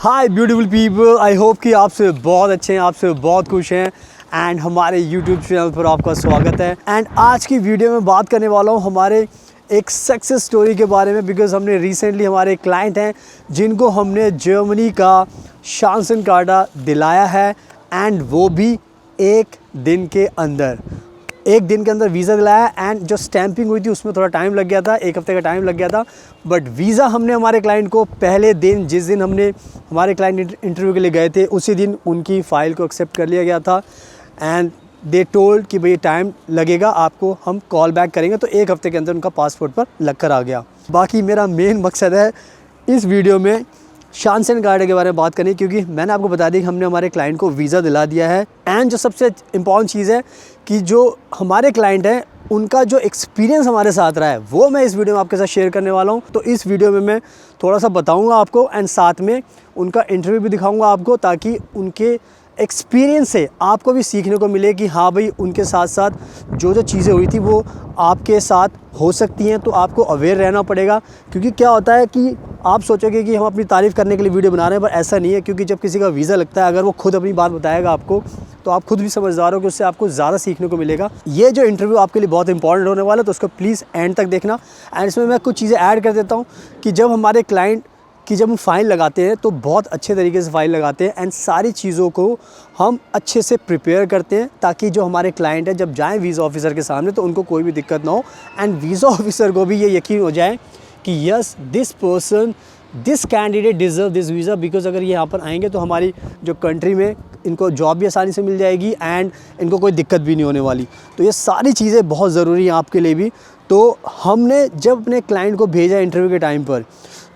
Hi beautiful people, I hope कि आप से बहुत अच्छे हैं, आप से बहुत खुश हैं एंड हमारे यूट्यूब चैनल पर आपका स्वागत है। एंड आज की वीडियो में बात करने वाला हूँ हमारे एक सक्सेस स्टोरी के बारे में, बिकॉज़ हमने रिसेंटली हमारे क्लाइंट हैं जिनको हमने जर्मनी का शांसन कार्ड दिलाया है एंड वो भी एक दिन के अंदर वीज़ा दिलाया। एंड जो स्टैंपिंग हुई थी उसमें थोड़ा टाइम लग गया था, एक हफ्ते का टाइम लग गया था, बट वीज़ा हमने हमारे क्लाइंट को पहले दिन, जिस दिन हमने हमारे क्लाइंट इंटरव्यू के लिए गए थे, उसी दिन उनकी फ़ाइल को एक्सेप्ट कर लिया गया था। एंड दे टोल्ड कि भाई टाइम लगेगा, आपको हम कॉल बैक करेंगे। तो एक हफ्ते के अंदर उनका पासपोर्ट पर लग कर आ गया। बाकी मेरा मेन मकसद है इस वीडियो में शांसन कार्ड के बारे में बात करनी, क्योंकि मैंने आपको बता दी कि हमने हमारे क्लाइंट को वीज़ा दिला दिया है। एंड जो सबसे इम्पॉर्टेंट चीज़ है कि जो हमारे क्लाइंट हैं उनका जो एक्सपीरियंस हमारे साथ रहा है वो मैं इस वीडियो में आपके साथ शेयर करने वाला हूँ। तो इस वीडियो में मैं थोड़ा सा बताऊँगा आपको एंड साथ में उनका इंटरव्यू भी दिखाऊँगा आपको, ताकि उनके एक्सपीरियंस से आपको भी सीखने को मिले कि हाँ भाई, उनके साथ साथ जो चीज़ें हुई थी वो आपके साथ हो सकती हैं। तो आपको अवेयर रहना पड़ेगा, क्योंकि क्या होता है कि आप सोचोगे कि हम अपनी तारीफ़ करने के लिए वीडियो बना रहे हैं, पर ऐसा नहीं है। क्योंकि जब किसी का वीज़ा लगता है, अगर वो खुद अपनी बात बताएगा आपको, तो आप खुद भी समझदार हो कि उससे आपको ज़्यादा सीखने को मिलेगा। ये जो इंटरव्यू आपके लिए बहुत इंपॉर्टेंट होने वाला है, तो उसको प्लीज़ एंड तक देखना। एंड इसमें मैं कुछ चीज़ें ऐड कर देता हूँ कि जब हमारे क्लाइंट कि जब हम फ़ाइल लगाते हैं तो बहुत अच्छे तरीके से फ़ाइल लगाते हैं एंड सारी चीज़ों को हम अच्छे से प्रिपेयर करते हैं, ताकि जो हमारे क्लाइंट हैं जब जाएं वीज़ा ऑफिसर के सामने तो उनको कोई भी दिक्कत ना हो। एंड वीज़ा ऑफिसर को भी ये यकीन हो जाए कि yes, this candidate deserve this visa, because अगर ये यहाँ पर आएंगे तो हमारी जो कंट्री में इनको जॉब भी आसानी से मिल जाएगी एंड इनको कोई दिक्कत भी नहीं होने वाली। तो ये सारी चीज़ें बहुत ज़रूरी हैं आपके लिए भी। तो हमने जब अपने क्लाइंट को भेजा इंटरव्यू के टाइम पर,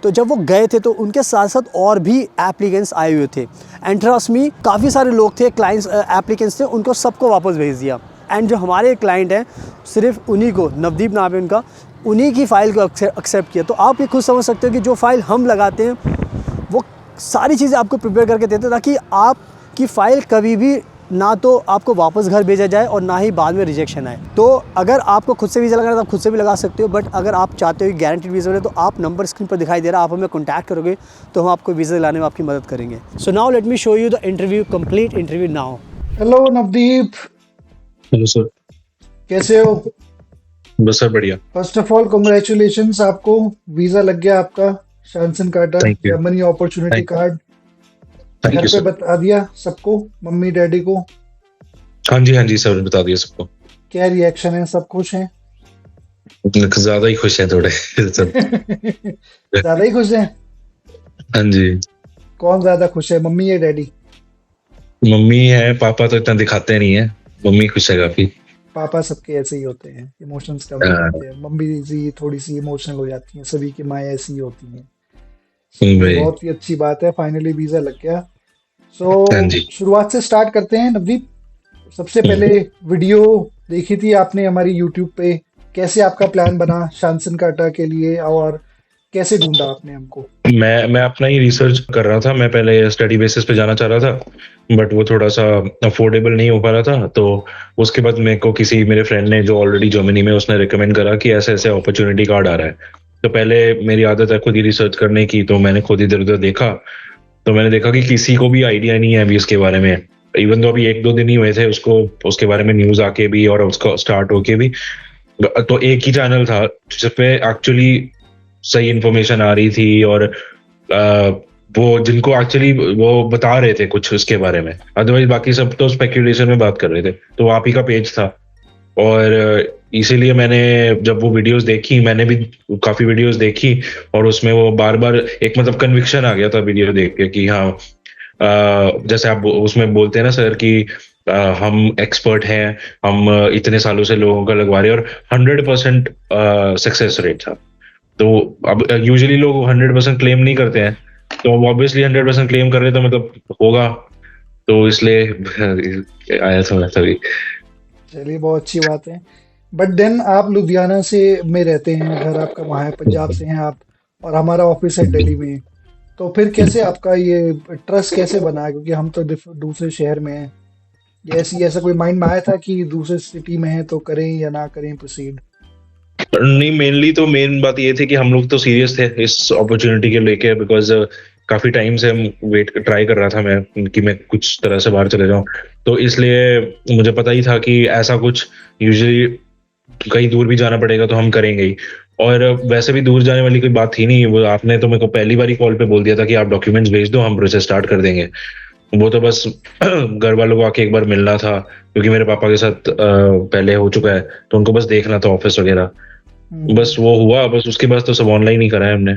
तो जब वो गए थे तो उनके साथ साथ और भी एप्लीकेंट्स आए हुए थे। एंड ट्रस्ट मी, काफ़ी सारे लोग थे, क्लाइंट्स एप्लीकेंट्स थे, उनको सबको वापस भेज दिया। एंड जो हमारे क्लाइंट हैं सिर्फ उन्हीं को, नवदीप नाम है उनका, उन्हीं की फ़ाइल को एक्सेप्ट किया। तो आप ये खुद समझ सकते हो कि जो फ़ाइल हम लगाते हैं वो सारी चीज़ें आपको प्रिपेयर करके देते हैं, ताकि आपकी फ़ाइल कभी भी ना तो आपको वापस घर भेजा जाए और ना ही बाद में रिजेक्शन आए। तो अगर आपको खुद से वीज़ा लगाना है तो आप खुद से भी लगा सकते हो, बट अगर आप चाहते हो कि गारंटीड वीज़ा मिले तो आप नंबर स्क्रीन पर दिखाई दे रहा है, आप हमें कॉन्टैक्ट करोगे तो हम आपको वीज़ा दिलाने में आपकी मदद करेंगे। So now let me show you the interview, complete interview now. Hello Navdeep, hello sir. कैसे हो? बस सर बढ़िया। फर्स्ट ऑफ ऑल कांग्रेचुलेशंस, आपको वीजा लग गया, आपका शांसन card, thank you. Germany opportunity card. Thank घर यू पे सर। बता दिया सबको, मम्मी डैडी को? हाँ जी सर, बता दिया सबको। क्या रिएक्शन है? सब खुश हैं? ज्यादा ही खुश हैं थोड़े सब। ज्यादा ही खुश हैं? हाँ जी। कौन ज्यादा खुश है, मम्मी या डैडी? मम्मी है, पापा तो इतना दिखाते नहीं है, मम्मी खुश है काफी। पापा सबके ऐसे ही होते हैं, इमोशंस कम हो जाते हैं। मम्मी सी थोड़ी सी इमोशनल हो जाती हैं, सभी की माएँ ऐसी ही होती हैं। भाई। बहुत ही अच्छी बात है, फाइनली वीजा लग गया। हाँ जी। शुरुआत से स्टार्ट करते हैं नवदीप। सबसे पहले वीडियो देखी थी आपने हमारी यूट्यूब पे, कैसे आपका प्लान बना शांसन कार्ड के लिए और कैसे ढूंढा आपने हमको? मैं अपना ही रिसर्च कर रहा था। मैं पहले स्टडी बेसिस पे जाना चाह रहा था, बट वो थोड़ा सा अफोर्डेबल नहीं हो पा रहा था। तो उसके बाद मेरे को किसी मेरे फ्रेंड ने जो ऑलरेडी जर्मनी में, उसने रिकमेंड करा कि ऐसे ऐसे अपॉर्चुनिटी कार्ड आ रहा है। तो पहले मेरी आदत है खुद ही रिसर्च करने की, तो मैंने खुद इधर उधर देखा। तो मैंने देखा कि किसी को भी आइडिया नहीं है अभी इसके बारे में। इवन तो अभी 1-2 दिन ही हुए थे उसको, उसके बारे में न्यूज आके भी और उसका स्टार्ट होके भी। तो एक ही चैनल था जिस पे एक्चुअली सही इन्फॉर्मेशन आ रही थी, और वो जिनको एक्चुअली वो बता रहे थे कुछ उसके बारे में। अदरवाइज बाकी सब तो स्पेक्यूलेशन में बात कर रहे थे। तो आप ही का पेज था, और इसीलिए मैंने जब वो वीडियोस देखी, मैंने भी काफी वीडियोस देखी, और उसमें वो बार बार एक मतलब कन्विक्शन आ गया था वीडियो देख के कि हाँ, जैसे आप उसमें बोलते हैं ना सर कि हम एक्सपर्ट हैं, हम इतने सालों से लोगों का लगवा रहे हैं, और 100% सक्सेस रेट था। तो अब यूजुअली लोग 100% क्लेम नहीं करते हैं, तो अब ऑब्वियसली 100% क्लेम कर रहे हैं, तो मतलब होगा, तो इसलिए आया था मैं तभी। चलिए, बहुत अच्छी बात है। बट देन आप लुधियाना से में रहते हैं, घर आपका वहाँ है, पंजाब से हैं आप, और हमारा ऑफिस है दिल्ली में। तो फिर कैसे आपका ये ट्रस्ट कैसे बना? क्योंकि हम तो दूसरे शहर में हैं। या ऐसा कोई माइंड में आया था कि दूसरे सिटी में है तो करें या ना करें प्रोसीड? नहीं, मेनली तो मेन बात ये थी कि हम लोग तो सीरियस थे इस अपॉर्चुनिटी के लेके, बिकॉज काफी टाइम से हम वेट ट्राई कर रहा था मैं कि मैं कुछ तरह से बाहर चले जाऊं। तो इसलिए मुझे पता ही था कि ऐसा कुछ यूजुअली कहीं दूर भी जाना पड़ेगा तो हम करेंगे ही। और वैसे भी दूर जाने वाली कोई बात थी नहीं, वो आपने तो मेरे को पहली बार ही कॉल पे बोल दिया था कि आप डॉक्यूमेंट्स भेज दो, हम प्रोसेस स्टार्ट कर देंगे। वो तो बस घर वालों को आके एक बार मिलना था, क्योंकि मेरे पापा के साथ पहले हो चुका है, तो उनको बस देखना था ऑफिस वगैरह। बस हम्म। वो हुआ, बस उसके बाद तो सब ऑनलाइन ही करा है हमने,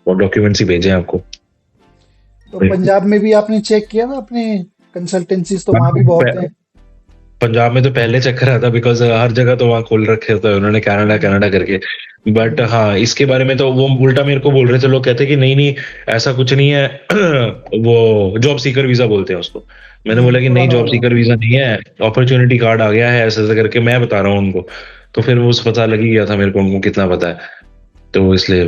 और डॉक्यूमेंट्स ही भेजे हैं आपको। तो पंजाब में भी आपने चेक किया था अपने कंसल्टेंसीज? तो वहाँ भी बहुत हैं। पंजाब में तो पहले चेक करा था, बिकॉज हर जगह तो वहाँ खोल रखे होते हैं उन्होंने, कनाडा हम्म। कनाडा करके। बट हम्म। हाँ, इसके बारे में तो वो उल्टा मेरे को बोल रहे थे, लोग कहते कि नहीं नहीं, ऐसा कुछ नहीं है। वो जॉब सीकर वीजा बोलते हैं उसको। मैंने बोला कि नहीं, पुराना जॉब वाला। सीकर वीजा नहीं है, अपॉर्चुनिटी कार्ड आ गया है, ऐसे ऐसे करके मैं बता रहा हूँ उनको। तो फिर वो पता लग ही गया था मेरे को उनको कितना पता है, तो इसलिए।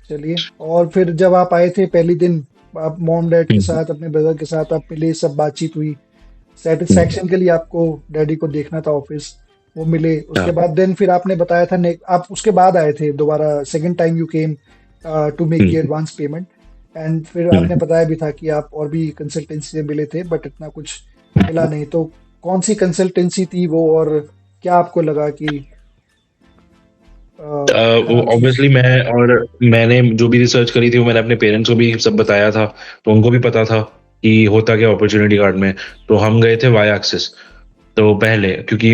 चलिए, और फिर जब आप आए थे पहली दिन, आप मॉम डैड के हम्म, साथ, अपने ब्रदर के साथ आप मिले, सब बातचीत हुई, हम्म, सेटिस्फैक्शन के लिए आपको डैडी को देखना था ऑफिस, वो मिले। उसके हाँ, बाद देन फिर आपने बताया था आप उसके बाद आए थे दोबारा, second time you came to make the hmm, advance payment. And फिर आपने हम्म। बताया भी था कि आप और भी कंसल्टेंसी से मिले थे, बट इतना कुछ मिला नहीं। तो कौन सी कंसल्टेंसी थी वो, और क्या आपको लगा कि खराब चीज? ऑब्वियसली मैंने जो भी रिसर्च करी थी वो मैंने अपने पेरेंट्स को भी सब बताया था, तो उनको भी पता था कि होता क्या अपॉर्चुनिटी कार्ड में। तो हम गए थे वाई एक्सिस, तो पहले क्योंकि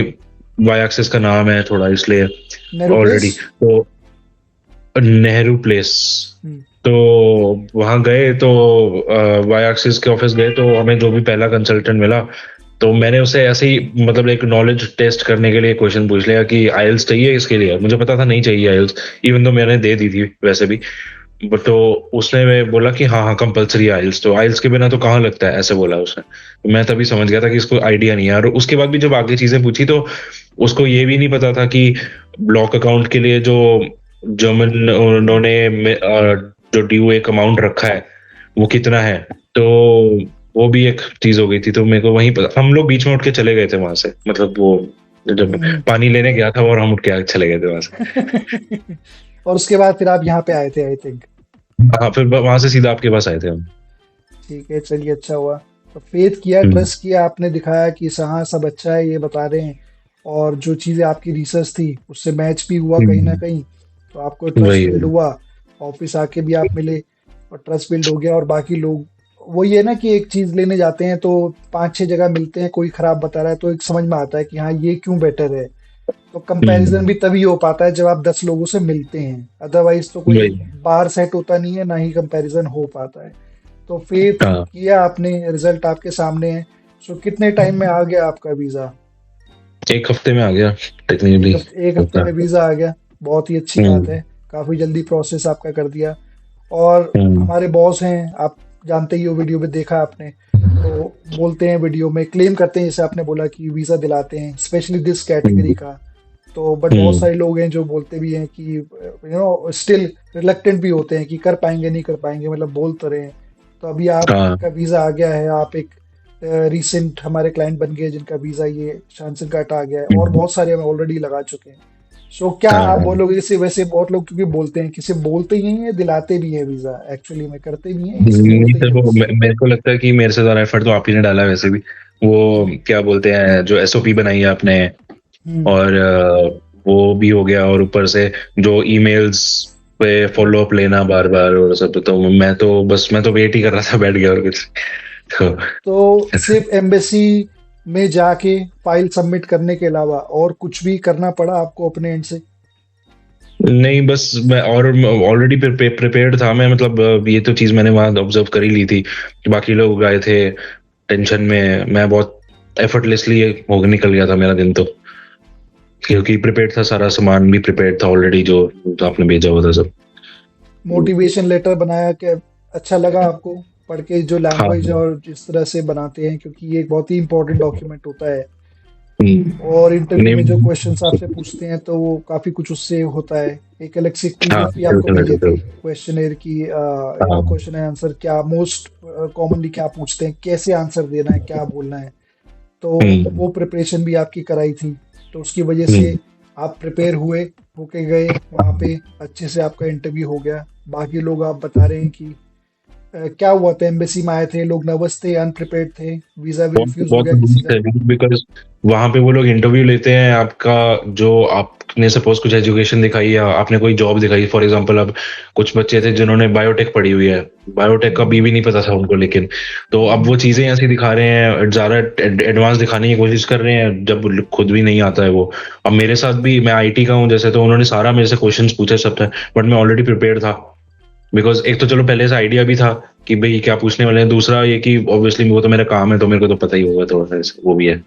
वाई एक्सिस का नाम है थोड़ा, इसलिए नेहरू प्लेस। ऑलरेडी तो नेहरू प्लेस। हम्म। तो वहां गए, तो वाई एक्सिस के ऑफिस गए, तो हमें जो भी पहला कंसल्टेंट मिला, तो मैंने उसे ऐसे ही मतलब एक नॉलेज टेस्ट करने के लिए क्वेश्चन पूछ लिया कि आइल्स चाहिए इसके लिए। मुझे पता था नहीं चाहिए आइल्स, इवन तो मैंने दे दी थी वैसे भी। बट तो उसने बोला कि हाँ हाँ कंपलसरी आइल्स, तो आइल्स के बिना तो कहाँ लगता है, ऐसे बोला उसने। तो मैं तभी समझ गया था कि इसको आइडिया नहीं है। और उसके बाद भी जब आगे चीजें पूछी, तो उसको ये भी नहीं पता था कि ब्लॉक अकाउंट के लिए जो जर्मन उन्होंने जो ड्यू एक अमाउंट रखा है वो कितना है। तो वो भी एक चीज हो गई थी, तो मेरे को वहीं पर हम लोग बीच में उठ के चले गए थे वहां से, मतलब वो जब हम्म। पानी लेने गया था और हम उठ के चले गए थे वहां से। और उसके बाद फिर आप यहाँ पे आए थे, आई थिंक। हाँ, फिर वहां से सीधा आपके पास आए थे हम। ठीक है, चलिए, अच्छा हुआ। तो फेथ किया, हम्म, ट्रस्ट किया आपने, दिखाया कि हाँ सब अच्छा है, ये बता रहे हैं। और जो चीज़ें आपकी रिसर्च थी उससे मैच भी हुआ कहीं ना हम्म, कहीं। तो आपको ट्रस्ट वही बिल्ड वही। हुआ। ऑफिस आके भी आप मिले, और ट्रस्ट बिल्ड हो गया। और बाकी लोग, वही है ना कि एक चीज़ लेने जाते हैं तो 5-6 जगह मिलते हैं, कोई खराब बता रहा है तो एक समझ में आता है कि हाँ ये क्यों बेटर है। तो कंपैरिजन भी हम्म, तभी हो पाता है जब आप 10 लोगों से मिलते हैं, अदरवाइज तो कोई वही। बार सेट होता नहीं है, ना ही कंपैरिजन हो पाता है। तो फेथ हाँ, किया आपने, रिजल्ट आपके सामने है। सो कितने टाइम में आ गया आपका वीजा? एक हफ्ते में आ गया एक टेक्निकली। हफ्ते, एक हफ्ते में वीजा आ गया। बहुत ही अच्छी बात हम्म, है। काफी जल्दी प्रोसेस आपका कर दिया। और हम्म, हमारे बॉस हैं, आप जानते ही हो, वीडियो में देखा आपने। तो बोलते हैं, वीडियो में क्लेम करते हैं, जैसे आपने बोला कि वीजा दिलाते हैं स्पेशली दिस कैटेगरी हम्म, का। तो बट बहुत हम्म, सारे लोग हैं जो बोलते भी हैं कि स्टिल रिलक्टेंट भी होते हैं कि कर पाएंगे नहीं कर पाएंगे, मतलब बोल तो रहे हैं। तो अभी हाँ, आपका वीजा आ गया है, आप एक रिसेंट हमारे क्लाइंट बन गए जिनका वीजा ये शांसन कार्ड आ गया है, और हम्म, बहुत सारे हम ऑलरेडी लगा चुके हैं। सो क्या हाँ, आप हाँ। बोलोगे? जैसे वैसे बहुत लोग क्योंकि बोलते हैं, किसी बोलते ही हैं, दिलाते भी हैं वीजा, एक्चुअली में करते भी हैं, किसी नहीं बोलते ही सर, हैं वो बस। मेरे को लगता है कि मेरे से ज्यादा एफर्ट तो आप ही ने डाला है वैसे भी। वो हम्म। क्या बोलते हैं, जो एसओपी बनाई है आपने, हम्म। और वो भी हो गया, और ऊपर से जो ईमेल्स पे फॉलो अप लेना बार बार और सब, तो मैं तो वेट ही कर रहा था, बैठ गया और कुछ तो। तो सिर्फ एम्बेसी में जाके फाइल सबमिट करने के अलावा और कुछ भी करना पड़ा आपको अपने एंड से? नहीं, बस मैं और ऑलरेडी प्रिपेयर्ड था मैं, मतलब ये तो चीज मैंने वहां ऑब्जर्व कर ही ली थी कि बाकी लोग आए थे, टेंशन में मैं बहुत एफर्टलेसली हो निकल गया था मेरा दिन तो, क्योंकि प्रिपेयर्ड था, सारा सामान भी प्रिपेयर्ड था ऑलरेडी जो आपने भेजा हुआ था सब। मोटिवेशन लेटर बनाया क्या, अच्छा लगा आपको पढ़ के, जो हाँ लैंग्वेज और जिस तरह से बनाते हैं, क्योंकि ये एक बहुत ही इंपॉर्टेंट डॉक्यूमेंट होता है। और इंटरव्यू में जो नहीं, क्वेश्चंस आपसे पूछते हैं तो वो काफी कुछ उससे होता है। एक अलग से हाँ पीडीएफ भी आपको बिल्कुल मिल बिल्कुल। जाती है क्वेश्चनर की, हाँ क्वेश्चन आंसर क्या मोस्ट कॉमनली क्या पूछते हैं, कैसे आंसर देना है, क्या बोलना है। तो हम्म, वो प्रिपरेशन भी आपकी कराई थी, तो उसकी वजह से हम्म, आप प्रिपेयर हुए, होके गए वहां पे, अच्छे से आपका इंटरव्यू हो गया। बाकी लोग आप बता रहे हैं कि क्या हुआ था, एम्बेसी में आए थे लोग, नर्वस थे, अनप्रिपेयर्ड थे, वीजा भी बहुत रिफ्यूज हो बहुत गया किसी दूर का। से, बिकॉज वहां पे वो लोग इंटरव्यू लेते हैं आपका, जो आपने सपोज कुछ एजुकेशन दिखाई या आपने कोई जॉब दिखाई, फॉर एग्जांपल अब कुछ बच्चे थे जिन्होंने बायोटेक पढ़ी हुई है, बायोटेक का हम्म, भी नहीं पता था उनको, लेकिन तो अब वो हम्म, चीजें ऐसी दिखा रहे हैं, ज्यादा एडवांस दिखाने की कोशिश कर रहे हैं जब खुद भी नहीं आता है वो। अब मेरे साथ भी, मैं आईटी का हूँ जैसे, तो उन्होंने सारा मेरे से क्वेश्चंस पूछे सब था, बट मैं ऑलरेडी प्रिपेयर्ड था, बिकॉज एक तो चलो पहले से आइडिया भी था कि भाई क्या पूछने वाले हैं, दूसरा ये कि ऑब्वियसली वो तो मेरा काम है तो मेरे को तो पता ही होगा, थोड़ा सा वो भी है।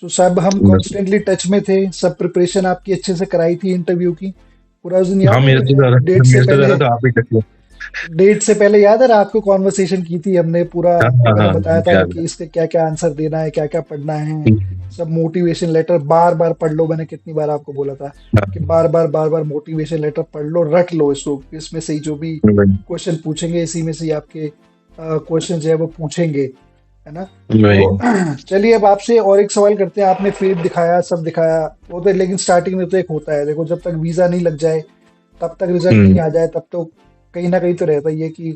तो सब हम कॉन्स्टेंटली टच में थे, सब प्रिपरेशन आपकी अच्छे से कराई थी इंटरव्यू की। पूरा उस दिन हाँ, याद है, मेरे से ज्यादा तो आप ही टच में। डेट से पहले याद है रात को कॉन्वर्सेशन की थी हमने पूरा, हाँ आपको हाँ मैंने हाँ, बताया था याद कि इसके क्या क्या आंसर देना है, क्या क्या पढ़ना है। है। सब मोटिवेशन लेटर बार बार पढ़ लो, मैंने कितनी बार आपको बोला था कि हाँ, बार बार मोटिवेशन लेटर पढ़ लो, रट लो इसको, इसमें से ही जो भी वही क्वेश्चन पूछेंगे इसी में से ही आपके क्वेश्चन जो है वो पूछेंगे, है ना। वही। तो चलिए अब आपसे और एक सवाल करते हैं। आपने फेथ दिखाया, सब दिखाया, वो तो लेकिन स्टार्टिंग में तो एक होता है, देखो जब तक वीजा नहीं लग जाए, तब तक रिजल्ट नहीं हम्म, आ जाए, तब तो कहीं ना कहीं तो रहता ही है कि,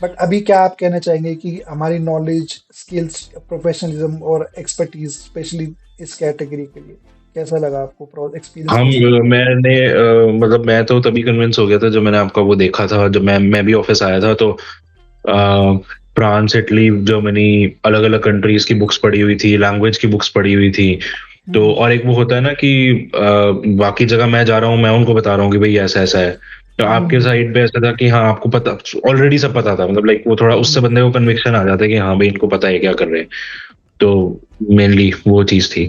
बट अभी क्या आप कहना चाहेंगे कि हमारी नॉलेज, स्किल्स, प्रोफेशनलिज्म और एक्सपर्टीज स्पेशली इस कैटेगरी के लिए कैसा लगा आपको, एक्सपीरियंस हम कैसा रहा? मैंने मतलब मैं तो तभी कन्विंस हो गया था जब मैंने आपका वो देखा था, जब मैं भी ऑफिस आया था, तो फ्रांस, इटली, जर्मनी, अलग अलग कंट्रीज की बुक्स पढ़ी हुई थी, लैंग्वेज की बुक्स पढ़ी हुई थी। तो हम्म, और एक वो होता है ना कि बाकी जगह मैं जा रहा हूँ, मैं उनको बता रहा हूँ कि भाई ऐसा ऐसा है, तो आपके हम्म, साइड पे ऐसा था कि हाँ आपको पता, ऑलरेडी सब पता था, मतलब लाइक वो थोड़ा उससे हम्म। बंदे को कन्विक्शन आ जाता है कि हाँ भाई इनको पता है क्या कर रहे हैं। तो मेनली वो चीज थी।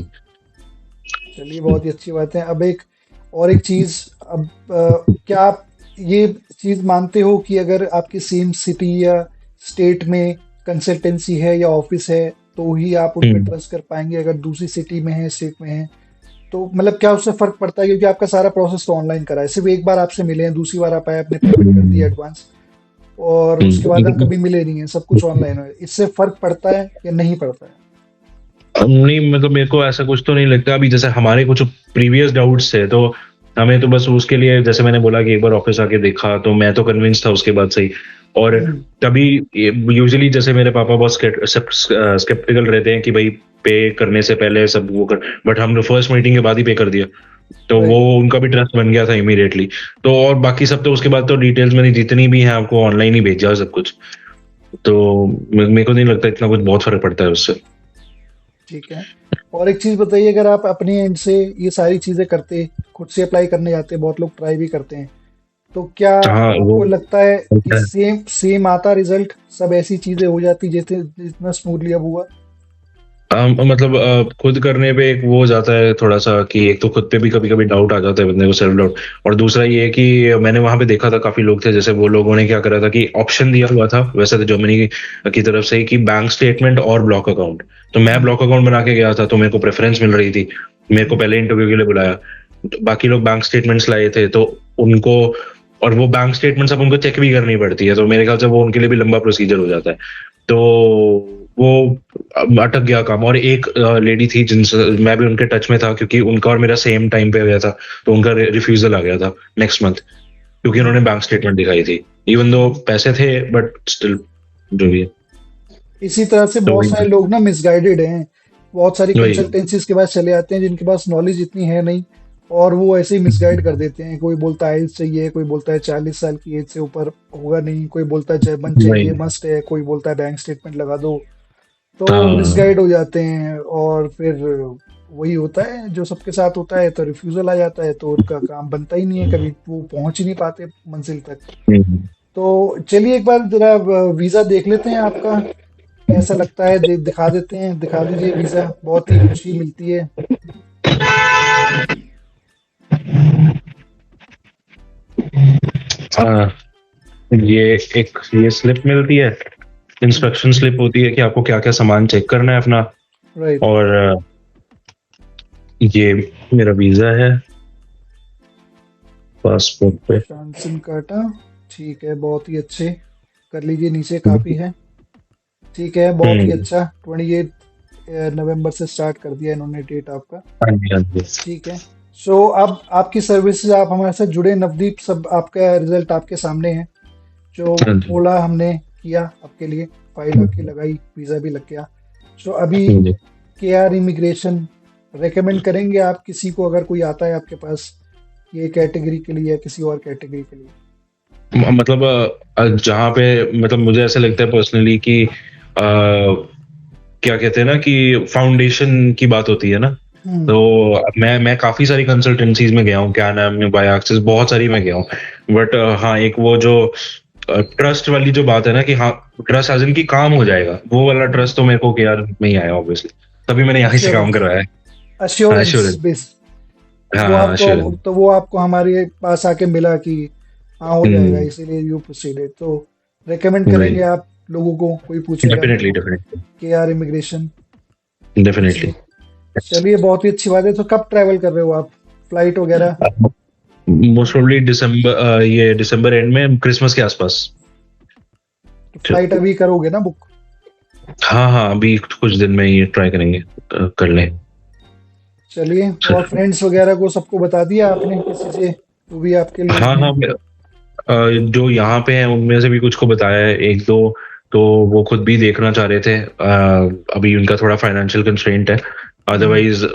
चलिए बहुत ही अच्छी बात है। अब एक और एक चीज, अब क्या आप ये चीज मानते हो कि अगर आपकी सेम सिटी या स्टेट में कंसल्टेंसी है या ऑफिस है, तो ही आप उन पर हम्म, ट्रस्ट कर पाएंगे, अगर दूसरी सिटी में है, स्टेट में है, तो मतलब क्या उससे फर्क पड़ता है? क्योंकि आपका सारा प्रोसेस तो ऑनलाइन करा है, सिर्फ एक बार आपसे मिले हैं, दूसरी बार आप आए, आपने पेमेंट कर दिया एडवांस, और उसके बाद हम कभी मिले नहीं है, सब कुछ ऑनलाइन है, इससे फर्क पड़ता है या नहीं पड़ता है? नहीं मतलब मेरे को ऐसा कुछ तो नहीं लगता, अभी जैसे हमारे कुछ प्रीवियस डाउट्स थे, तो हमें तो बस उसके लिए, जैसे मैंने बोला कि एक बार ऑफिस आके देखा तो मैं तो कन्विंस था उसके बाद से ही। और हम्म, तभी यूजुअली जैसे मेरे पापा बहुत स्केप्टिकल रहते हैं कि भाई पे करने से पहले सब वो कर, बट हमने फर्स्ट मीटिंग के बाद ही पे कर दिया, तो वो राइट। उनका भी ट्रस्ट बन गया था इमीडिएटली। तो और बाकी सब तो उसके बाद तो डिटेल्स मैंने जितनी भी हैं आपको ऑनलाइन ही भेजा सब कुछ, तो मेरे को नहीं लगता इतना कुछ बहुत फर्क पड़ता है उससे। ठीक है। और एक चीज बताइए, अगर आप अपने एंड से ये सारी चीजें करते, खुद से अप्लाई करने जाते, बहुत लोग ट्राई भी करते हैं, तो क्या हाँ वो आपको लगता है कि सेम सेम आता रिजल्ट, सब ऐसी चीजें हो जाती जैसे जितना स्मूथली अब हुआ? मतलब खुद करने पे एक वो हो जाता है थोड़ा सा कि एक तो खुद पे भी कभी कभी डाउट आ जाता है बंदे को, सेल्फ डाउट। और दूसरा ये है कि मैंने वहां पे देखा था काफी लोग थे, जैसे वो लोगों ने क्या करा था कि ऑप्शन दिया हुआ था वैसे तो जर्मनी की तरफ से ही, कि बैंक स्टेटमेंट और ब्लॉक अकाउंट। तो मैं हम्म, ब्लॉक अकाउंट बना के गया था, तो मेरे को प्रेफरेंस मिल रही थी, मेरे को हम्म, पहले इंटरव्यू के लिए बुलाया। तो बाकी लोग बैंक स्टेटमेंट्स लाए थे, तो उनको, और वो बैंक स्टेटमेंट्स अब उनको चेक भी करनी पड़ती है, तो मेरे ख्याल से वो उनके लिए भी लंबा प्रोसीजर हो जाता है। तो वो अटक गया काम। और एक लेडी थी जिनसे मैं भी उनके टच में था, क्योंकि उनका और मेरा सेम टाइम पे हो गया था, तो उनका रिफ्यूजल आ गया था नेक्स्ट मंथ, क्योंकि उन्होंने हम्म, बैंक स्टेटमेंट दिखाई थी, इवन दो हम्म। पैसे थे, बट स्टिल जो भी है। इसी तरह से तो बहुत सारे लोग ना मिसगाइडेड हैं, बहुत सारी वही कंसल्टेंसीज के पास चले आते हैं जिनके पास नॉलेज इतनी है नहीं, और वो ऐसे ही मिसगाइड कर देते हैं। कोई बोलता है आइल्स चाहिए, कोई बोलता है 40 साल की एज से ऊपर होगा नहीं, कोई बोलता है जर्मन वही। चाहिए मस्ट है, कोई बोलता है बैंक स्टेटमेंट लगा दो। तो हाँ मिसगाइड हो जाते हैं, और फिर वही होता है जो सबके साथ होता है, तो रिफ्यूजल आ जाता है, तो उनका काम बनता ही नहीं है, कभी वो पहुंच ही नहीं पाते मंजिल तक। हम्म, तो चलिए एक बार जरा वीजा देख लेते हैं आपका, कैसा कैसा लगता है दिखा देते हैं, दिखा दीजिए वीजा, बहुत ही खुशी मिलती है। हाँ, ये स्लिप मिलती है, इंस्ट्रक्शन स्लिप होती है कि आपको क्या क्या सामान चेक करना है अपना। राइट। और ये मेरा वीजा है पासपोर्ट पे। शांत सिंह काटा, ठीक है, बहुत ही अच्छे, कर लीजिए, नीचे काफी है, ठीक है, बहुत ही अच्छा। 28 नवंबर से स्टार्ट कर दिया इन्होंने डेट आपका, हाँ जी, हाँ जी। ठीक है। सो अब आपकी सर्विसेज, आप हमारे साथ जुड़े नवदीप, सब आपका रिजल्ट आपके सामने है, जो हाँ जी, बोला हमने किया आपके लिए, फाइल आपकी लगाई, वीज़ा भी लग गया। सो अभी हाँ जी। केआर इमिग्रेशन रेकमेंड करेंगे आप किसी को, अगर कोई आता है आपके पास ये कैटेगरी के लिए या किसी और कैटेगरी के लिए? मतलब जहाँ पे, मतलब मुझे ऐसा लगता है पर्सनली कि क्या कहते हैं ना कि फाउंडेशन की बात होती है ना, हम्म। तो मैं काफी सारी कंसल्टेंसीज में गया हूँ, क्या नाम है, बाय एक्सिस, बहुत सारी में गया हूँ। बट हाँ, एक वो जो ट्रस्ट वाली जो बात है ना कि हाँ, ट्रस्ट एज इन की काम हो जाएगा, वो वाला ट्रस्ट तो मेरे को केआर में ही आया ऑब्वियसली, तभी मैंने यहाँ से काम अश्योरेंस, करवाया है। हाँ, अश्योरेंस एश्योरेंस। बेस, हाँ वो हाँ, आपको, एश्योरेंस। तो वो आपको हमारे पास आके मिला कि हाँ हो जाएगा, हम्म। इसीलिए यू प्रोसीडेड, तो रेकमेंड करेंगे आप लोगों को, कोई पूछेगा डेफिनेटली, तो डेफिनेटली, केआर इमिग्रेशन? डेफिनेटली। चलिए, चलिए, बहुत ही अच्छी बात है। तो कब ट्रैवल कर रहे हो आप, फ्लाइट वगैरह? मोस्ट प्रोबेबली दिसंबर, ये दिसंबर एंड में, क्रिसमस के आसपास। तो फ्लाइट अभी करोगे ना बुक? हाँ हाँ, अभी कुछ दिन में ही ट्राई करेंगे, कर लें। चलिए, और फ्रेंड्स वगैरह को सबको बता दिया आपने किसी से, वो भी आपके लिए हाँ हैं? हाँ, जो यहाँ पे हैं उनमें से भी कुछ को बताया है, एक दो, तो वो खुद भी देखना चाह रहे थे। अभी उनका थोड़ा फाइनेंशियल कंस्ट्रेंट है, हम्म, अदरवाइज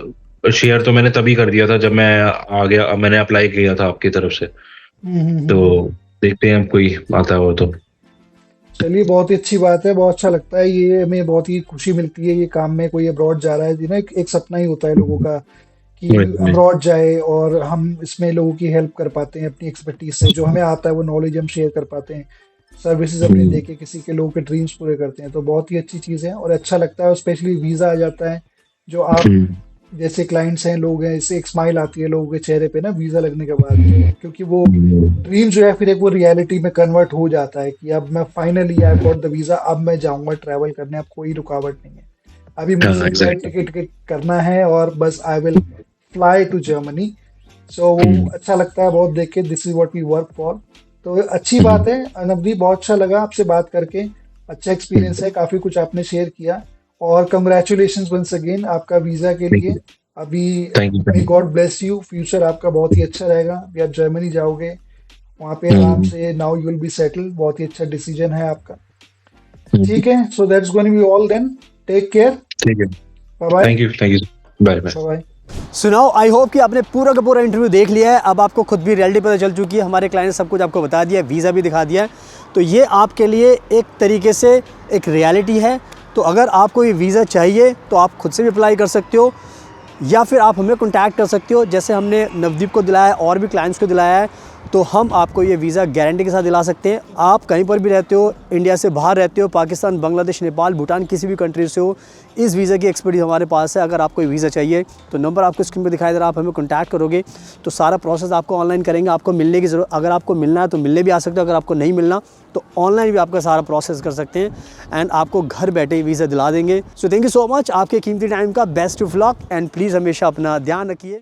शेयर तो मैंने तभी कर दिया था जब मैं आ गया, मैंने अप्लाई किया था आपकी तरफ से। तो देखते हैं अब कोई आता हो तो। चलिए, बहुत ही अच्छी बात है, बहुत अच्छा लगता है ये, हमें बहुत ही खुशी मिलती है ये काम में, कोई अब्रॉड जा रहा है जी ना, एक सपना ही होता है लोगों का कि वही, वही। अब्रॉड जाए, और हम इसमें लोगों की हेल्प कर पाते हैं अपनी एक्सपर्टीज से, जो हमें आता है वो नॉलेज हम शेयर कर पाते हैं, सर्विसेज अपनी हम्म, देके किसी के, लोगों के ड्रीम्स पूरे करते हैं, तो बहुत ही अच्छी चीज़ है और अच्छा लगता है। और स्पेशली वीज़ा आ जाता है, जो आप हम्म, जैसे क्लाइंट्स हैं, लोग हैं, इससे एक स्माइल आती है लोगों के चेहरे पे ना वीज़ा लगने के बाद, जो क्योंकि वो ड्रीम जो है फिर एक वो रियलिटी में कन्वर्ट हो जाता है कि अब मैं finally I got the visa, अब मैं जाऊंगा ट्रैवल करने, अब कोई रुकावट नहीं है, अभी मुझे हाँ, सिर्फ फ्लाइट एग्जैक्टली। टिकट करना है और बस I will fly to Germany. So वो अच्छा लगता है बहुत देख के, this is what we work for. तो अच्छी बात है नवदीप, बहुत अच्छा लगा आपसे बात करके, अच्छा एक्सपीरियंस है, काफ़ी कुछ आपने शेयर किया, और कंग्रेचुलेशंस वंस अगेन आपका वीज़ा के थैंक लिए। यू, अभी thank you, may thank God bless you, future आपका बहुत ही अच्छा रहेगा, अभी आप जर्मनी जाओगे, वहाँ पे आराम यू। से, now you will be settle, बहुत ही अच्छा डिसीजन है आपका, ठीक है। So that's going be all then, take care, ठीक है, bye bye, thank you, thank you, bye bye. Bye bye. सुनाओ, आई होप कि आपने पूरा का पूरा इंटरव्यू देख लिया है, अब आपको खुद भी रियलिटी पता चल चुकी है, हमारे क्लाइंट ने सब कुछ आपको बता दिया है, वीज़ा भी दिखा दिया है, तो ये आपके लिए एक तरीके से एक रियलिटी है। तो अगर आपको ये वीज़ा चाहिए तो आप खुद से भी अप्लाई कर सकते हो, या फिर आप हमें कॉन्टैक्ट कर सकते हो, जैसे हमने नवदीप को दिलाया है और भी क्लाइंट्स को दिलाया है, तो हम आपको ये वीज़ा गारंटी के साथ दिला सकते हैं। आप कहीं पर भी रहते हो, इंडिया से बाहर रहते हो, पाकिस्तान, बांग्लादेश, नेपाल, भूटान, किसी भी कंट्री से हो, इस वीज़ा की एक्सपर्टीज हमारे पास है। अगर आपको वीज़ा चाहिए तो नंबर आपको स्क्रीन पर दिखाई दे रहा है, आप हमें कॉन्टैक्ट करोगे तो सारा प्रोसेस आपको ऑनलाइन करेंगे। आपको मिलने की ज़रूरत, अगर आपको मिलना है तो मिलने भी आ सकते हो, अगर आपको नहीं मिलना तो ऑनलाइन भी आपका सारा प्रोसेस कर सकते हैं, एंड आपको घर बैठे ही वीज़ा दिला देंगे। So thank you so much, आपके कीमती टाइम का best of luck, and please हमेशा अपना ध्यान रखिए।